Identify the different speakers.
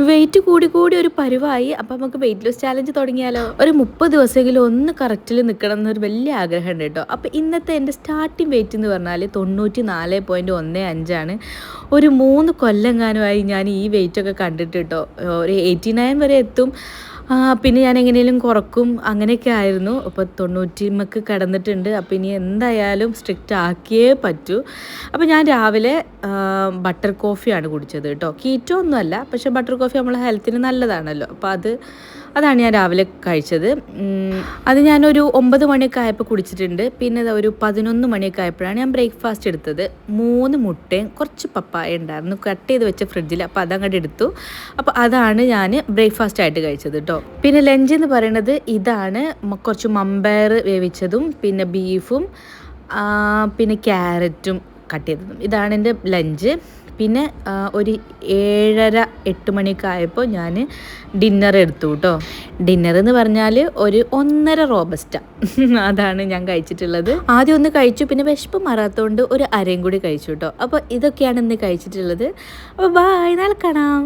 Speaker 1: Wait കൂടി കൂടി ഒരു പരുവായി. അപ്പം നമുക്ക് വെയിറ്റ് ലോസ് ചാലഞ്ച് തുടങ്ങിയാലോ? ഒരു 30 ദിവസമെങ്കിലും ഒന്ന് കറക്റ്റിൽ നിൽക്കണം എന്നൊരു വലിയ ആഗ്രഹമുണ്ട് കേട്ടോ. അപ്പോൾ ഇന്നത്തെ എൻ്റെ സ്റ്റാർട്ടിങ് വെയിറ്റ് എന്ന് പറഞ്ഞാൽ 94.15 ഒരു 3 കൊല്ലങ്ങാനുമായി ഞാൻ ഈ വെയിറ്റൊക്കെ കണ്ടിട്ട് കേട്ടോ. ഒരു 89 വരെ എത്തും. പിന്നെ ഞാൻ എങ്ങനെയും കുറക്കും അങ്ങനെയൊക്കെ ആയിരുന്നു. അപ്പോൾ 90 കടന്നിട്ടുണ്ട്. അപ്പോൾ ഇനി എന്തായാലും സ്ട്രിക്റ്റ് ആക്കിയേ പറ്റൂ. അപ്പോൾ ഞാൻ രാവിലെ ബട്ടർ കോഫിയാണ് കുടിച്ചത് കേട്ടോ. കീറ്റോ ഒന്നുമല്ല, പക്ഷേ ബട്ടർ കോഫി നമ്മളെ ഹെൽത്തിന് നല്ലതാണല്ലോ. അപ്പോൾ അതാണ് ഞാൻ രാവിലെ കഴിച്ചത്. അത് ഞാനൊരു 9 മണിയൊക്കെ ആയപ്പോൾ കുടിച്ചിട്ടുണ്ട്. പിന്നെ ഒരു 11 മണിയൊക്കെ ആയപ്പോഴാണ് ഞാൻ ബ്രേക്ക്ഫാസ്റ്റ് എടുത്തത്. 3 മുട്ടയും കുറച്ച് പപ്പായ ഉണ്ടായിരുന്നു കട്ട് ചെയ്ത് വെച്ച ഫ്രിഡ്ജിൽ. അപ്പോൾ അതങ്ങോട്ട് എടുത്തു. അപ്പോൾ അതാണ് ഞാൻ ബ്രേക്ക്ഫാസ്റ്റ് ആയിട്ട് കഴിച്ചത് കേട്ടോ. പിന്നെ ലഞ്ച് എന്ന് പറയുന്നത് ഇതാണ്. കുറച്ച് മമ്പയർ വേവിച്ചതും പിന്നെ ബീഫും പിന്നെ ക്യാരറ്റും കട്ട് ചെയ്തതും. ഇതാണ് എൻ്റെ ലഞ്ച്. പിന്നെ ഒരു 7:30-8 മണിയൊക്കെ ആയപ്പോൾ ഞാൻ ഡിന്നർ എടുത്തു കേട്ടോ. ഡിന്നർ എന്ന് പറഞ്ഞാൽ ഒരു 1.5 റോബസ്റ്റ അതാണ് ഞാൻ കഴിച്ചിട്ടുള്ളത്. ആദ്യം ഒന്ന് കഴിച്ചു, പിന്നെ വിശപ്പ് മാറാത്തതുകൊണ്ട് ഒരു അരയും കൂടി കഴിച്ചു കേട്ടോ. അപ്പോൾ ഇതൊക്കെയാണ് ഇന്ന് കഴിച്ചിട്ടുള്ളത്. അപ്പോൾ ബൈ, നാളെ കാണാം.